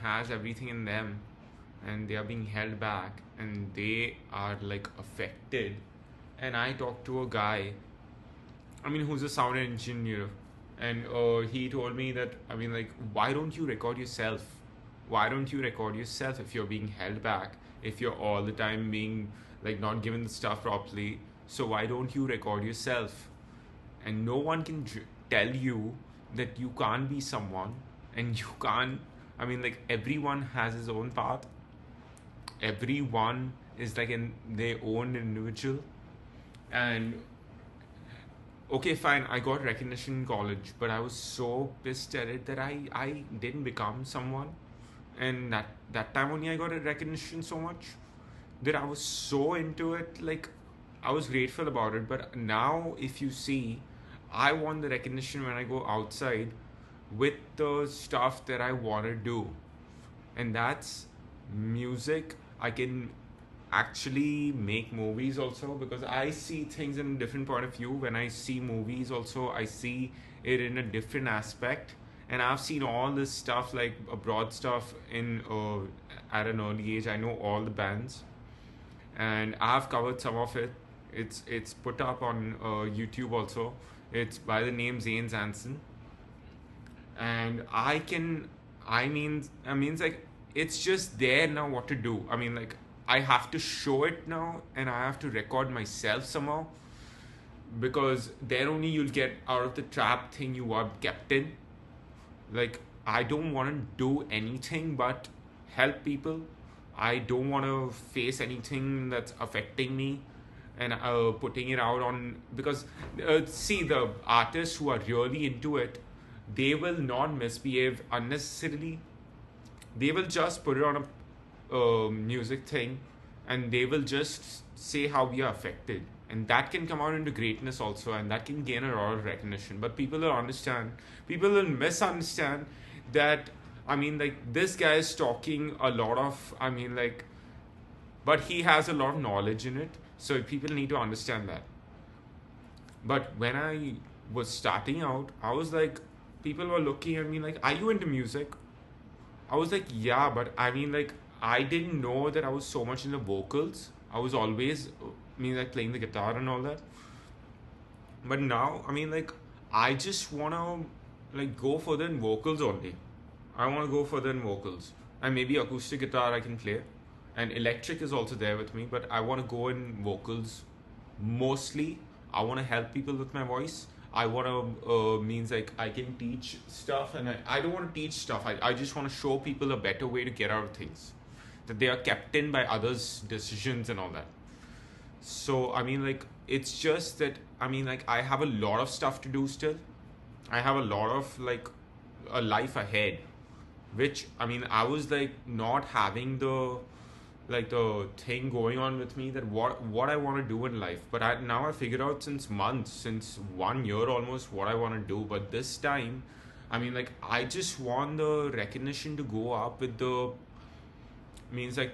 has everything in them and they are being held back and they are like affected. And I talked to a guy, who's a sound engineer, and he told me that, like, why don't you record yourself? Why don't you record yourself if you're being held back? If you're all the time being like not given the stuff properly, so why don't you record yourself? And no one can tell you that you can't be someone, and you can't. Like, everyone has his own path. Everyone is like in their own individual. And okay, fine, I got recognition in college, but I was so pissed at it that I didn't become someone. And that time only I got a recognition so much that I was so into it. Like, I was grateful about it. But now, if you see, I want the recognition when I go outside with the stuff that I want to do. And that's music. I can actually make movies also, because I see things in a different point of view. When I see movies also, I see it in a different aspect. And I've seen all this stuff, like abroad stuff, in at an early age. I know all the bands, and I've covered some of it. It's put up on YouTube also. It's by the name ZAYN ZANSON, and like, it's just there now what to do. Like, I have to show it now, and I have to record myself somehow, because there only you'll get out of the trap thing you are kept in. Like, I don't want to do anything but help people. I don't want to face anything that's affecting me and putting it out on, because see, the artists who are really into it, they will not misbehave unnecessarily. They will just put it on a music thing, and they will just say how we are affected, and that can come out into greatness also, and that can gain a lot of recognition. But people will misunderstand that, like, this guy is talking a lot of, but he has a lot of knowledge in it, so people need to understand that. But when I was starting out, I was like, people were looking at me like, are you into music? I was like, yeah, but like, I didn't know that I was so much in the vocals. I was always, like, playing the guitar and all that. But now, like, I just want to, like, go further in vocals only. I want to go further in vocals. And maybe acoustic guitar I can play. And electric is also there with me, but I want to go in vocals mostly. I want to help people with my voice. I want to, like, I can teach stuff, and I don't want to teach stuff. I just want to show people a better way to get out of things, that they are kept in by others' decisions and all that. So, like, it's just that, like, I have a lot of stuff to do still. I have a lot of, like, a life ahead, which, I was, like, not having the thing going on with me, that what I want to do in life. But now I figured out since 1 year almost, what I want to do. But this time, like, I just want the recognition to go up with the, like,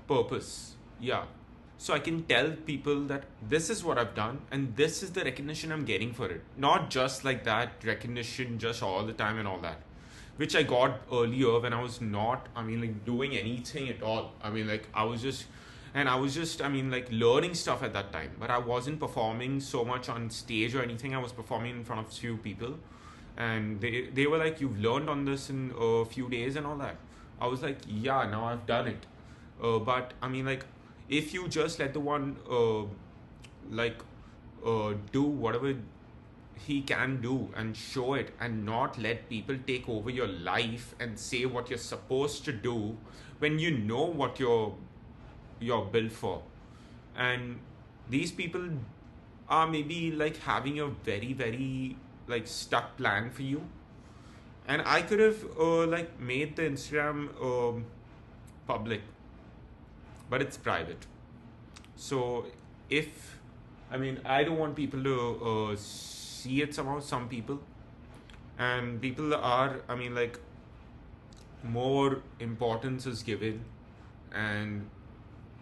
purpose. Yeah. So I can tell people that this is what I've done, and this is the recognition I'm getting for it. Not just like that recognition just all the time and all that, which I got earlier when I was not, like, doing anything at all. Like, I was just, like, learning stuff at that time. But I wasn't performing so much on stage or anything. I was performing in front of few people. And they were like, you've learned on this in a few days and all that. I was like, yeah, now I've done it. But, like, if you just let the one, do whatever he can do and show it, and not let people take over your life and say what you're supposed to do when you know what you're built for. And these people are maybe, like, having a very, very, like, stuck plan for you. And I could have like, made the Instagram public, but it's private. So if I don't want people to see it somehow. Some people, and people are, like, more importance is given, and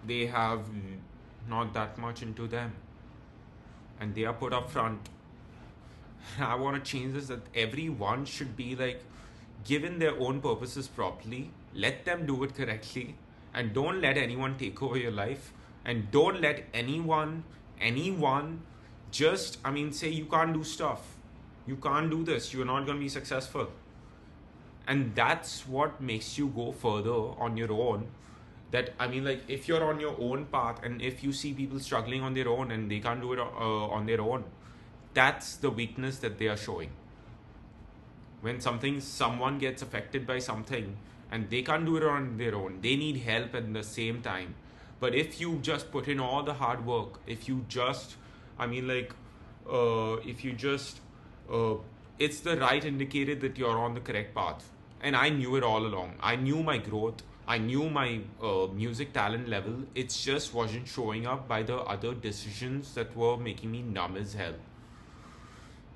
they have not that much into them, and they are put up front. I want to change this, that everyone should be, like, given their own purposes properly, let them do it correctly, and don't let anyone take over your life, and don't let anyone just, I mean, say you can't do stuff, you can't do this, you're not going to be successful. And that's what makes you go further on your own. That, I mean, like, if you're on your own path and if you see people struggling on their own and they can't do it on their own, that's the weakness that they are showing. When someone gets affected by something and they can't do it on their own, they need help at the same time. But if you just put in all the hard work, if you just, I mean, like, if you just, it's the right indicator that you're on the correct path. And I knew it all along. I knew my growth. I knew my music talent level. It just wasn't showing up by the other decisions that were making me numb as hell.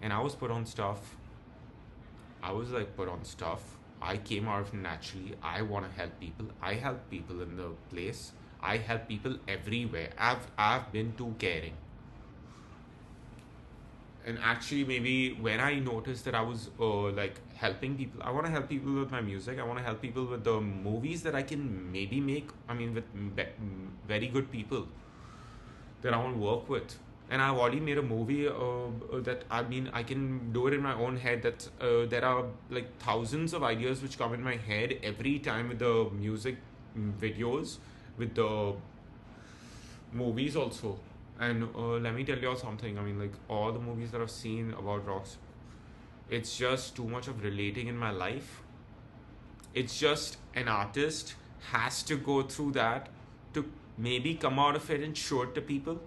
And I was put on stuff. I was like put on stuff. I came out of it naturally. I want to help people. I help people in the place. I help people everywhere. I've been too caring. And actually, maybe when I noticed that I was like helping people, I want to help people with my music. I want to help people with the movies that I can maybe make. I mean, with very good people that I want to work with. And I've already made a movie that, I mean, I can do it in my own head. That there are like thousands of ideas which come in my head every time with the music videos, with the movies also. And let me tell you all something. I mean, like, all the movies that I've seen about rocks, it's just too much of relating in my life. It's just an artist has to go through that to maybe come out of it and show it to people.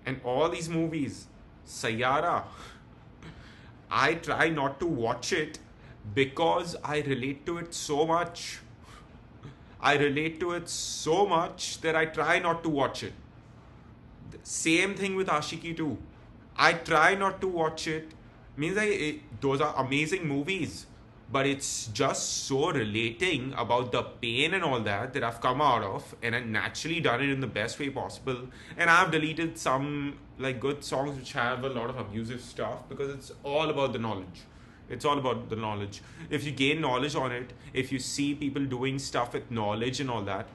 And all these movies, Sayara, I try not to watch it because I relate to it so much. I relate to it so much that I try not to watch it. Same thing with Ashiki 2. I try not to watch it. Means those are amazing movies, but it's just so relating about the pain and all that I've come out of, and I've naturally done it in the best way possible. And I've deleted some like good songs which have a lot of abusive stuff, because it's all about the knowledge. It's all about the knowledge. If you gain knowledge on it, if you see people doing stuff with knowledge and all that,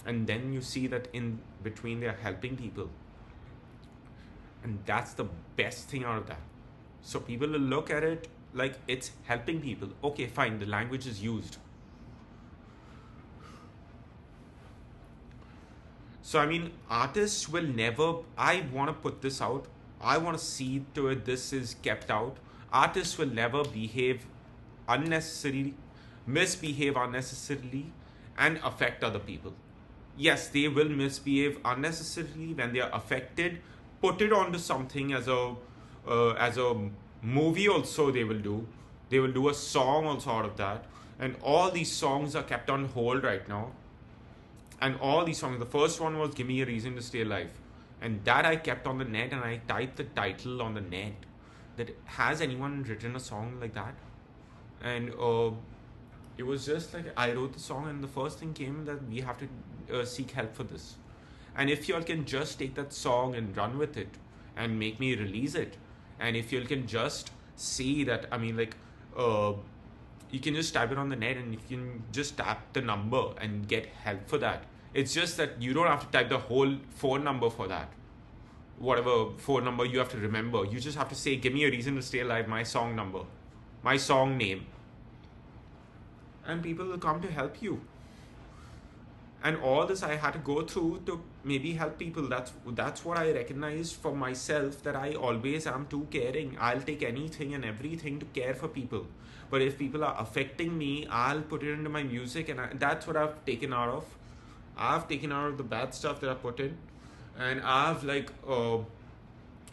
and then you see that in between they're helping people, and that's the best thing out of that. So people will look at it like it's helping people. Okay, fine, the language is used. So, I mean, artists will never, I want to put this out. I want to see to it this is kept out. Artists will never misbehave unnecessarily and affect other people. Yes, they will misbehave unnecessarily when they are affected. Put it onto something as a movie also they will do. They will do a song also out of that. And all these songs are kept on hold right now. And all these songs, the first one was Give Me a Reason to Stay Alive. And that I kept on the net, and I typed the title on the net. That has anyone written a song like that? And it was just like I wrote the song, and the first thing came that we have to seek help for this. And if y'all can just take that song and run with it and make me release it, and if y'all can just see that, I mean, like, you can just type it on the net and you can just tap the number and get help for that. It's just that you don't have to type the whole phone number for that. Whatever phone number you have to remember. You just have to say, give me a reason to stay alive, my song number, my song name. And people will come to help you. And all this I had to go through to maybe help people. That's what I recognized for myself, that I always am too caring. I'll take anything and everything to care for people. But if people are affecting me, I'll put it into my music, and that's what I've taken out of. I've taken out of the bad stuff that I put in. And I've like,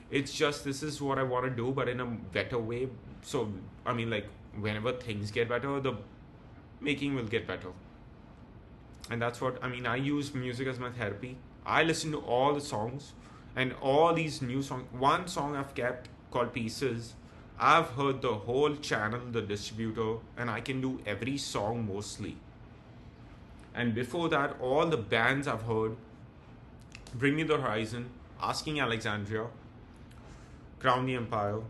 it's just, this is what I want to do, but in a better way. So, I mean, like, whenever things get better, the making will get better. And that's what, I mean, I use music as my therapy. I listen to all the songs and all these new songs. One song I've kept called Pieces. I've heard the whole channel, the distributor, and I can do every song mostly. And before that, all the bands I've heard: Bring Me the Horizon, Asking Alexandria, Crown the Empire,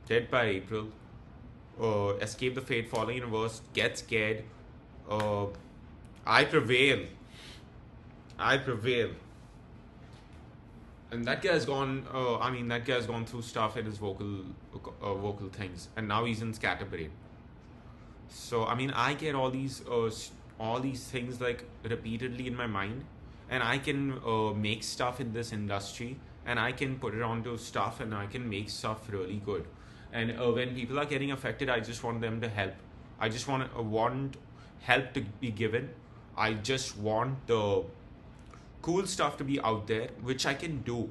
Dead by April, escape the fate, falling in reverse, get scared. Uh, I prevail. I prevail. And that guy has gone. That guy has gone through stuff in his vocal things, and now he's in Scatterbrain. So I get all these things like repeatedly in my mind, and I can make stuff in this industry, and I can put it onto stuff, and I can make stuff really good. And when people are getting affected, I just want them to help. I just want help to be given. I just want the cool stuff to be out there, which I can do.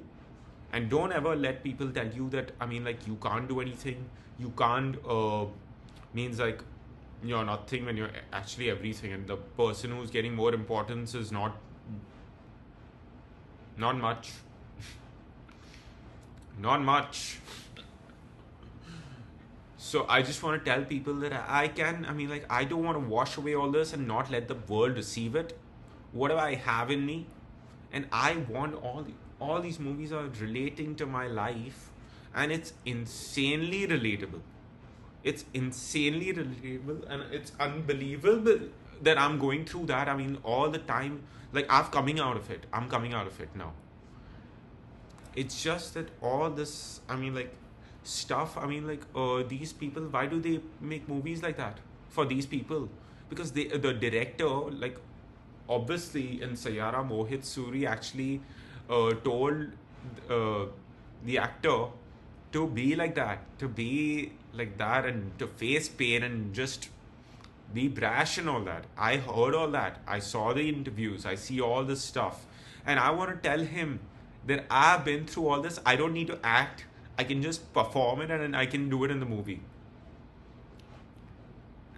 And don't ever let people tell you that you can't do anything. You can't means like you're nothing when you're actually everything. And the person who's getting more importance is not much. Not much. So I just want to tell people that I don't want to wash away all this and not let the world receive it. Whatever I have in me, and I want all these movies are relating to my life, and it's insanely relatable. It's insanely relatable, and it's unbelievable that I'm going through that. All the time. Like I'm coming out of it. I'm coming out of it now. It's just that all this, stuff. These people. Why do they make movies like that for these people? Because the director, like, obviously in Sayara, Mohit Suri actually told the actor to be like that, and to face pain and just be brash and all that. I heard all that. I saw the interviews. I see all this stuff. And I want to tell him that I've been through all this. I don't need to act. I can just perform it, and I can do it in the movie.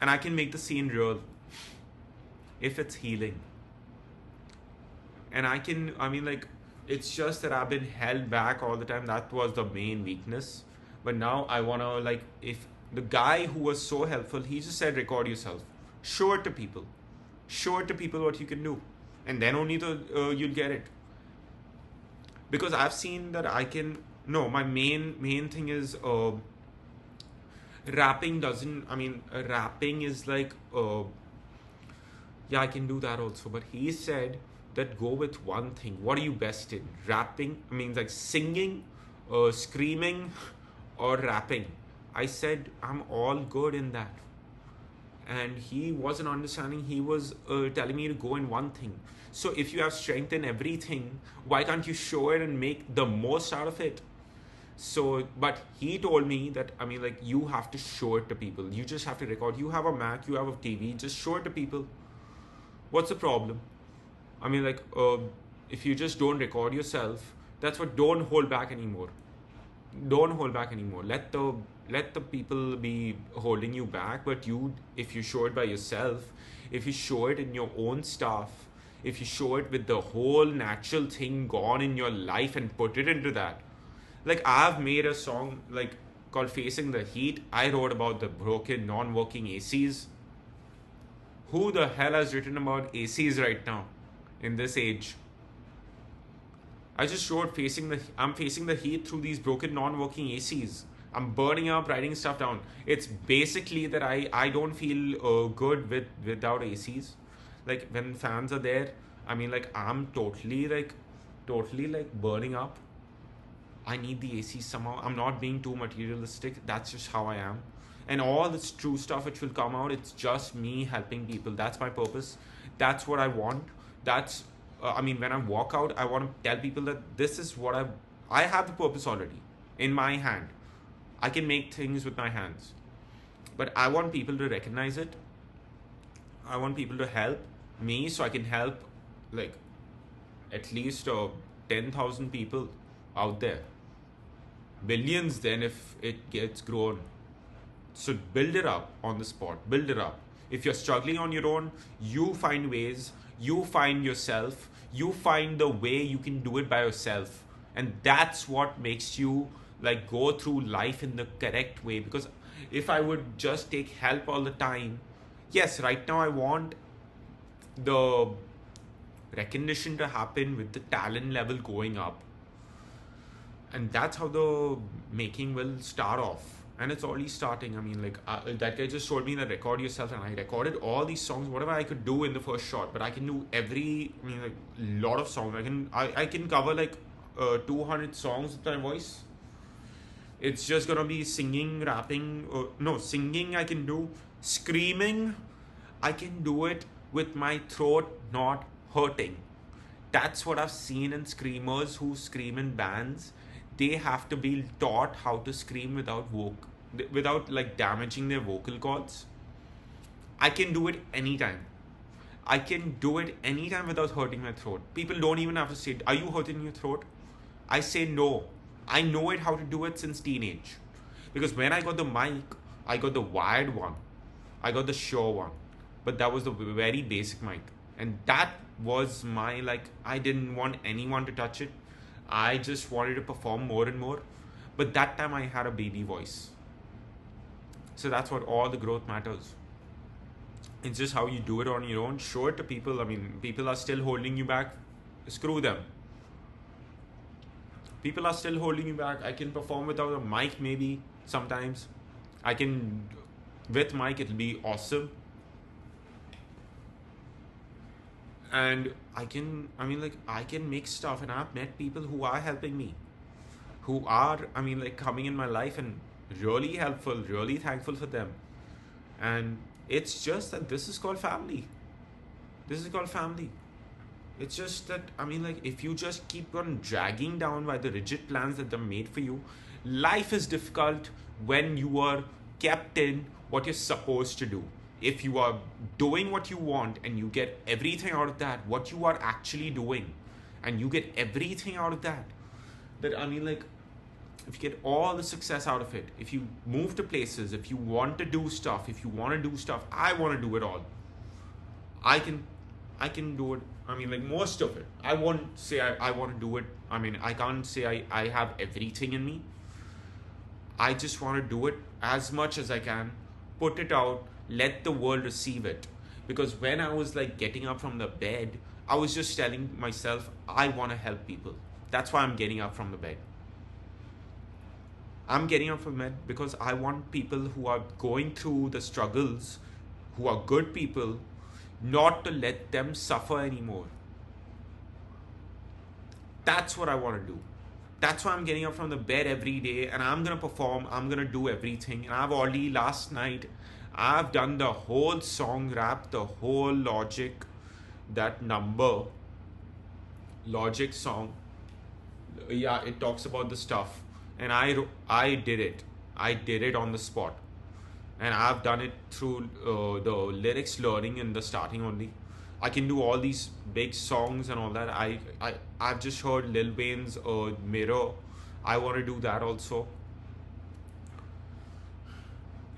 And I can make the scene real if it's healing. And it's just that I've been held back all the time. That was the main weakness. But now I want to, if the guy who was so helpful, he just said, record yourself. Show it to people. Show it to people what you can do. And then only you'll get it. Because I've seen that I can... No, my main thing is... rapping doesn't... rapping is like... yeah, I can do that also. But he said that go with one thing. What are you best in? Rapping? Singing, screaming, or rapping. I said, I'm all good in that. And he wasn't understanding. He was telling me to go in one thing. So if you have strength in everything, why can't you show it and make the most out of it? So, but he told me that, you have to show it to people. You just have to record. You have a Mac, you have a TV, just show it to people. What's the problem? If you just don't record yourself, that's what, don't hold back anymore. Don't hold back anymore. Let the people be holding you back, but if you show it by yourself, if you show it in your own stuff, if you show it with the whole natural thing gone in your life and put it into that. Like, I've made a song called Facing the Heat. I wrote about the broken, non-working ACs. Who the hell has written about ACs right now in this age? I just wrote I'm facing the heat through these broken, non-working ACs. I'm burning up, writing stuff down. It's basically that I don't feel good without ACs. Like, when fans are there, I'm totally burning up. I need the AC somehow. I'm not being too materialistic. That's just how I am. And all this true stuff which will come out, it's just me helping people. That's my purpose. That's what I want. That's, when I walk out, I want to tell people that this is what I have the purpose already in my hand. I can make things with my hands. But I want people to recognize it. I want people to help me so I can help at least 10,000 people out there. Billions then if it gets grown. So build it up on the spot. Build it up. If you're struggling on your own, you find ways. You find yourself. You find the way you can do it by yourself. And that's what makes you go through life in the correct way. Because if I would just take help all the time, yes, right now I want the recognition to happen with the talent level going up. And that's how the making will start off. and it's already starting. I mean, like that guy just told me that record yourself, and I recorded all these songs, whatever I could do in the first shot. But I can do I mean, like lot of songs. I can cover like 200 songs with my voice. It's just gonna be singing, rapping. No, singing I can do. Screaming, I can do it with my throat not hurting. That's what I've seen in screamers who scream in bands. They have to be taught how to scream without like damaging their vocal cords. I can do it anytime. I can do it anytime without hurting my throat. People don't even have to say, "Are you hurting your throat?" I say no. I know it how to do it since teenage. Because when I got the mic, I got the wired one. I got the Shure one. But that was the very basic mic. And that was my, like, I didn't want anyone to touch it. I just wanted to perform more and more. But that time I had a baby voice. So that's what all the growth matters. It's just how you do it on your own. Show it to people. I mean, people are still holding you back. Screw them. People are still holding you back. I can perform without a mic maybe sometimes. I can, with mic, it'll be awesome. And I can make stuff, and I've met people who are helping me, who are, like coming in my life and really helpful, really thankful for them. And it's just that this is called family. This is called family. It's just that, if you just keep on dragging down by the rigid plans that they're made for you, life is difficult when you are kept in what you're supposed to do. If you are doing what you want and you get everything out of that, what you are actually doing, and you get everything out of that, if you get all the success out of it, if you move to places, if you want to do stuff, I want to do it all. I can do it. Most of it. I won't say I want to do it. I can't say I have everything in me. I just want to do it as much as I can, put it out, let the world receive it. Because when I was like getting up from the bed, I was just telling myself, I want to help people. That's why I'm getting up from the bed. I'm getting up from the bed because I want people who are going through the struggles, who are good people, not to let them suffer anymore. That's what I want to do. That's why I'm getting up from the bed every day, and I'm going to perform, I'm going to do everything. And I've already, last night, I've done the whole song rap, the whole Logic, that number, Logic song. Yeah, it talks about the stuff. And I did it. I did it on the spot. And I've done it through the lyrics learning in the starting only. I can do all these big songs and all that. I've just heard Lil Wayne's Mirror. I want to do that also.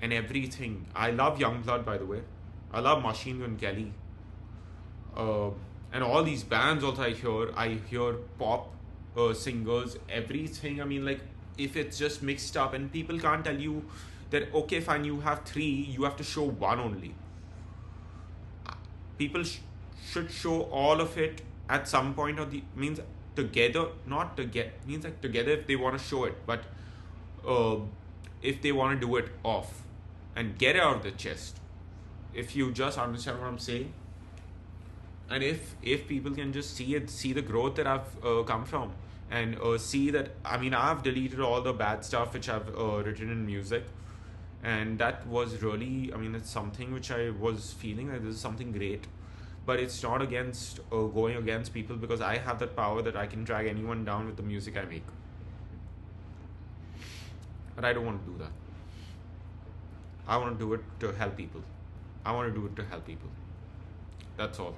And everything. I love Youngblood, by the way. I love Machine Gun Kelly. And all these bands also I hear pop singers, everything. If it's just mixed up, and people can't tell you that, okay, fine, you have three, you have to show one only. People should show all of it at some point of the, together, not together, together if they want to show it, but if they want to do it off and get it out of the chest. If you just understand what I'm saying, and if people can just see it, see the growth that I've come from, and see that, I've deleted all the bad stuff which I've written in music. And that was really, it's something which I was feeling like this is something great. But it's not against going against people, because I have that power that I can drag anyone down with the music I make. But I don't want to do that. I want to do it to help people. That's all.